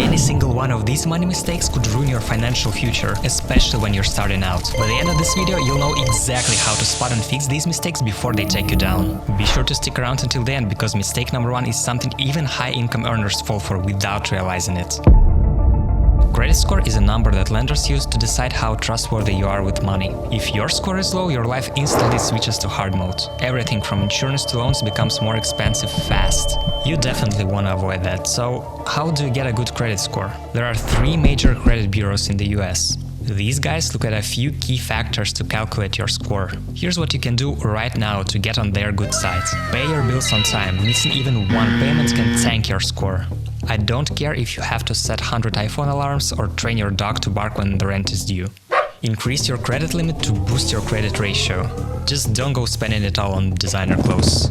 Any single one of these money mistakes could ruin your financial future, especially when you're starting out. By the end of this video, you'll know exactly how to spot and fix these mistakes before they take you down. Be sure to stick around until the end, because mistake number 1 is something even high-income earners fall for without realizing it. Credit score is a number that lenders use to decide how trustworthy you are with money. If your score is low, your life instantly switches to hard mode. Everything from insurance to loans becomes more expensive fast. You definitely want to avoid that. So, how do you get a good credit score? There are 3 major credit bureaus in the US. These guys look at a few key factors to calculate your score. Here's what you can do right now to get on their good side. Pay your bills on time. Missing even one payment can tank your score. I don't care if you have to set 100 iPhone alarms or train your dog to bark when the rent is due. Increase your credit limit to boost your credit ratio. Just don't go spending it all on designer clothes.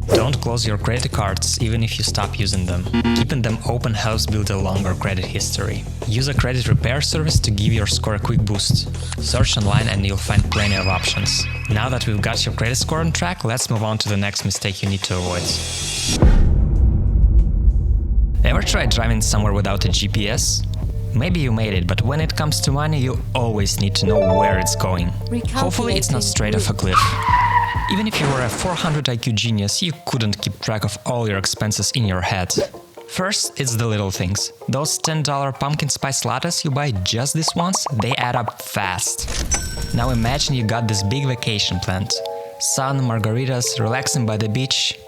Don't close your credit cards even if you stop using them. Keeping them open helps build a longer credit history. Use a credit repair service to give your score a quick boost. Search online and you'll find plenty of options. Now that we've got your credit score on track, let's move on to the next mistake you need to avoid. Ever tried driving somewhere without a GPS? Maybe you made it, but when it comes to money, you always need to know where it's going. Hopefully it's not straight off a cliff. Even if you were a 400 IQ genius, you couldn't keep track of all your expenses in your head. First, it's the little things. Those $10 pumpkin spice lattes you buy just this once, they add up fast. Now imagine you got this big vacation planned. Sun, margaritas, relaxing by the beach.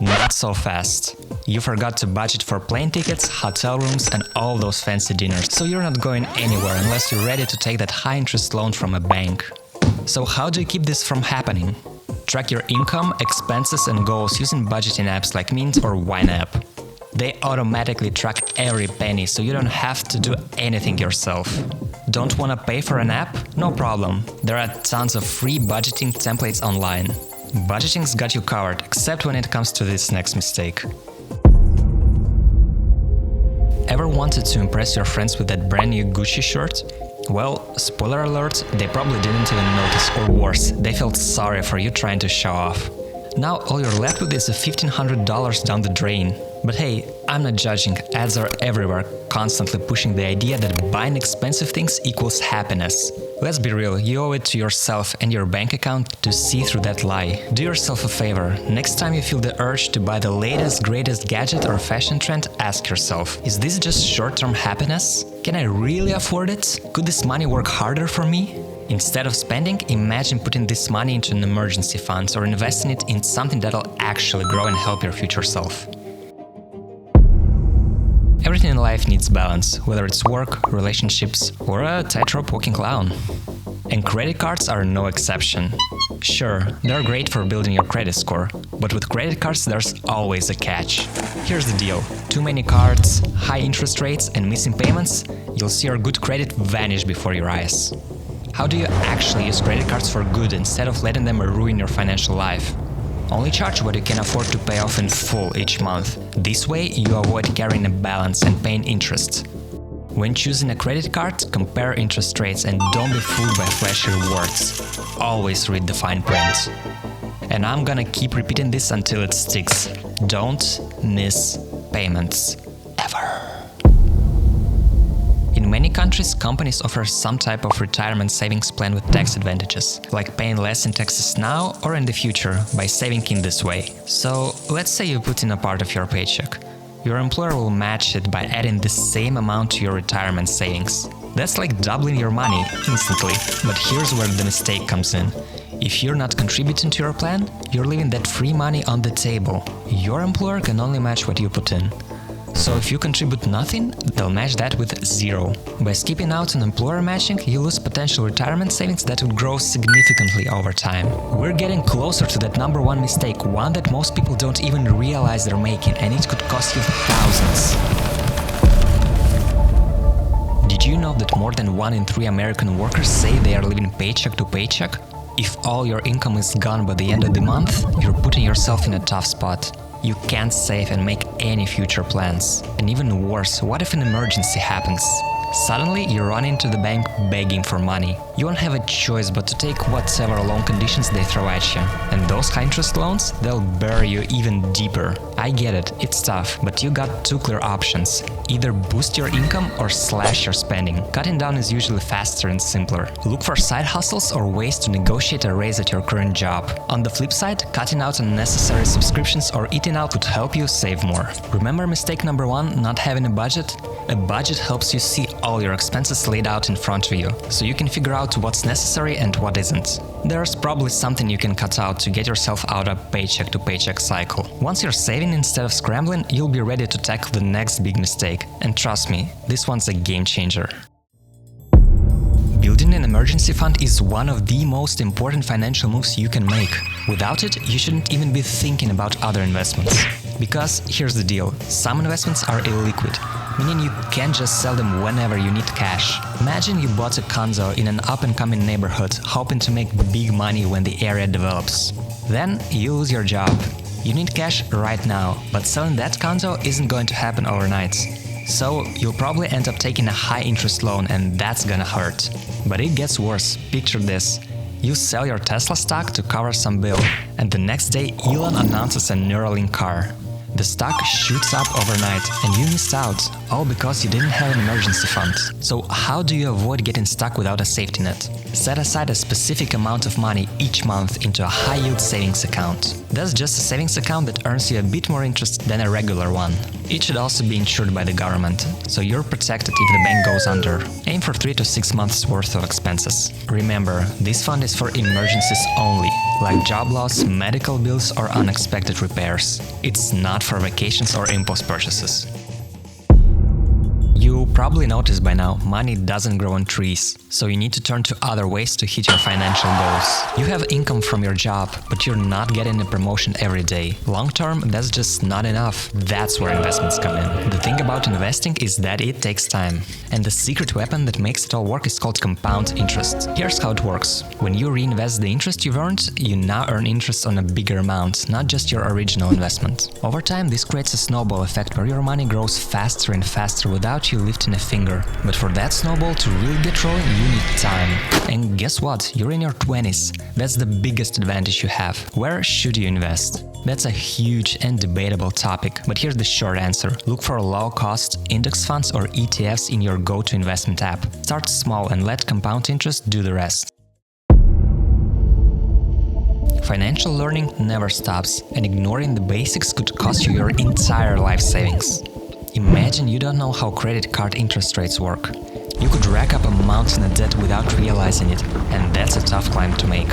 Not so fast. You forgot to budget for plane tickets, hotel rooms and all those fancy dinners, so you're not going anywhere unless you're ready to take that high-interest loan from a bank. So how do you keep this from happening? Track your income, expenses and goals using budgeting apps like Mint or YNAB. They automatically track every penny, so you don't have to do anything yourself. Don't want to pay for an app? No problem. There are tons of free budgeting templates online. Budgeting's got you covered, except when it comes to this next mistake. Ever wanted to impress your friends with that brand new Gucci shirt? Well, spoiler alert, they probably didn't even notice, or worse, they felt sorry for you trying to show off. Now all you're left with is a $1,500 down the drain. But hey, I'm not judging, ads are everywhere, constantly pushing the idea that buying expensive things equals happiness. Let's be real, you owe it to yourself and your bank account to see through that lie. Do yourself a favor, next time you feel the urge to buy the latest, greatest gadget or fashion trend, ask yourself, is this just short-term happiness? Can I really afford it? Could this money work harder for me? Instead of spending, imagine putting this money into an emergency fund or investing it in something that'll actually grow and help your future self. Everything in life needs balance, whether it's work, relationships, or a tightrope walking clown. And credit cards are no exception. Sure, they're great for building your credit score, but with credit cards there's always a catch. Here's the deal: too many cards, high interest rates and missing payments, you'll see your good credit vanish before your eyes. How do you actually use credit cards for good instead of letting them ruin your financial life? Only charge what you can afford to pay off in full each month. This way, you avoid carrying a balance and paying interest. When choosing a credit card, compare interest rates and don't be fooled by flashy rewards. Always read the fine print. And I'm gonna keep repeating this until it sticks. Don't miss payments. Ever. In many countries, companies offer some type of retirement savings plan with tax advantages, like paying less in taxes now or in the future by saving in this way. So, let's say you put in a part of your paycheck. Your employer will match it by adding the same amount to your retirement savings. That's like doubling your money instantly. But here's where the mistake comes in. If you're not contributing to your plan, you're leaving that free money on the table. Your employer can only match what you put in. So if you contribute nothing, they'll match that with 0. By skipping out on employer matching, you lose potential retirement savings that would grow significantly over time. We're getting closer to that number 1 mistake, one that most people don't even realize they're making, and it could cost you thousands. Did you know that more than 1 in 3 American workers say they are living paycheck to paycheck? If all your income is gone by the end of the month, you're putting yourself in a tough spot. You can't save and make any future plans. And even worse, what if an emergency happens? Suddenly, you run into the bank begging for money. You won't have a choice but to take whatever loan conditions they throw at you. And those high-interest loans, they'll bury you even deeper. I get it, it's tough, but you got two clear options. Either boost your income or slash your spending. Cutting down is usually faster and simpler. Look for side hustles or ways to negotiate a raise at your current job. On the flip side, cutting out unnecessary subscriptions or eating out would help you save more. Remember mistake number 1, not having a budget? A budget helps you see all your expenses laid out in front of you, so you can figure out what's necessary and what isn't. There's probably something you can cut out to get yourself out of paycheck to paycheck cycle. Once you're saving instead of scrambling, you'll be ready to tackle the next big mistake. And trust me, this one's a game changer. Building an emergency fund is one of the most important financial moves you can make. Without it, you shouldn't even be thinking about other investments. Because here's the deal, some investments are illiquid, meaning you can't just sell them whenever you need cash. Imagine you bought a condo in an up-and-coming neighborhood, hoping to make big money when the area develops. Then you lose your job. You need cash right now, but selling that condo isn't going to happen overnight. So you'll probably end up taking a high-interest loan, and that's gonna hurt. But it gets worse. Picture this. You sell your Tesla stock to cover some bill, and the next day Elon announces a Neuralink car. The stock shoots up overnight and you missed out, all because you didn't have an emergency fund. So how do you avoid getting stuck without a safety net? Set aside a specific amount of money each month into a high-yield savings account. That's just a savings account that earns you a bit more interest than a regular one. It should also be insured by the government, so you're protected if the bank goes under. Aim for 3 to 6 months worth of expenses. Remember, this fund is for emergencies only, like job loss, medical bills or unexpected repairs. It's not for vacations or impulse purchases. You probably noticed by now, money doesn't grow on trees, so you need to turn to other ways to hit your financial goals. You have income from your job, but you're not getting a promotion every day. Long term, that's just not enough. That's where investments come in. The thing about investing is that it takes time. And the secret weapon that makes it all work is called compound interest. Here's how it works. When you reinvest the interest you've earned, you now earn interest on a bigger amount, not just your original investment. Over time, this creates a snowball effect where your money grows faster and faster without you lifting a finger. But for that snowball to really get rolling, you need time. And guess what? You're in your 20s. That's the biggest advantage you have. Where should you invest? That's a huge and debatable topic, but here's the short answer. Look for low-cost index funds or ETFs in your go-to investment app. Start small and let compound interest do the rest. Financial learning never stops, and ignoring the basics could cost you your entire life savings. Imagine you don't know how credit card interest rates work. You could rack up a mountain of debt without realizing it, and that's a tough climb to make.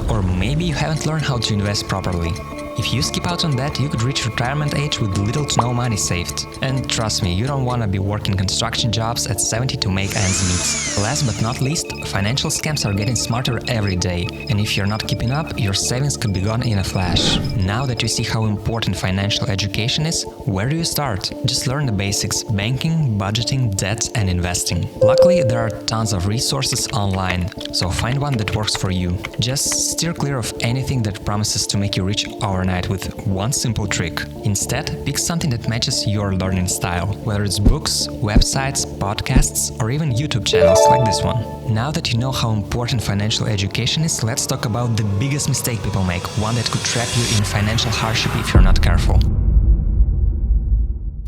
Or maybe you haven't learned how to invest properly. If you skip out on that, you could reach retirement age with little to no money saved. And trust me, you don't want to be working construction jobs at 70 to make ends meet. Last but not least, financial scams are getting smarter every day, and if you're not keeping up, your savings could be gone in a flash. Now that you see how important financial education is, where do you start? Just learn the basics: banking, budgeting, debt, and investing. Luckily, there are tons of resources online, so find one that works for you. Just steer clear of anything that promises to make you rich overnight with one simple trick. Instead, pick something that matches your learning style, whether it's books, websites, podcasts, or even YouTube channels like this one. Now that you know how important financial education is, let's talk about the biggest mistake people make, one that could trap you in financial hardship if you're not careful.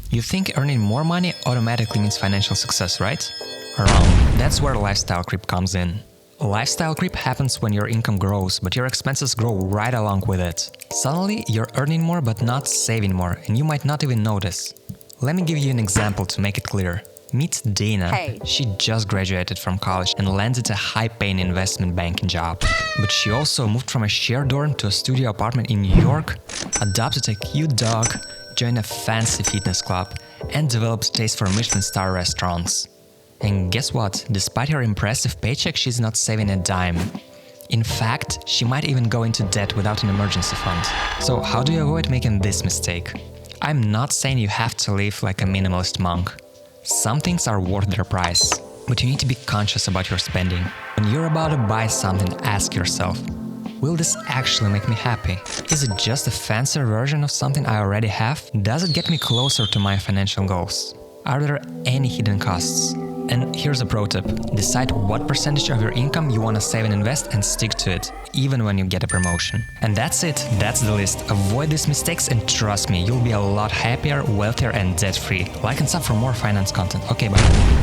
You think earning more money automatically means financial success, right? Wrong. That's where lifestyle creep comes in. Lifestyle creep happens when your income grows, but your expenses grow right along with it. Suddenly, you're earning more but not saving more, and you might not even notice. Let me give you an example to make it clear. Meet Dana. Hey. She just graduated from college and landed a high-paying investment banking job. But she also moved from a shared dorm to a studio apartment in New York, adopted a cute dog, joined a fancy fitness club, and developed a taste for Michelin star restaurants. And guess what? Despite her impressive paycheck, she's not saving a dime. In fact, she might even go into debt without an emergency fund. So how do you avoid making this mistake? I'm not saying you have to live like a minimalist monk. Some things are worth their price, but you need to be conscious about your spending. When you're about to buy something, ask yourself, will this actually make me happy? Is it just a fancier version of something I already have? Does it get me closer to my financial goals? Are there any hidden costs? And here's a pro tip. Decide what percentage of your income you want to save and invest and stick to it, even when you get a promotion. And that's it. That's the list. Avoid these mistakes and trust me, you'll be a lot happier, wealthier and debt-free. Like and sub for more finance content. Okay, bye.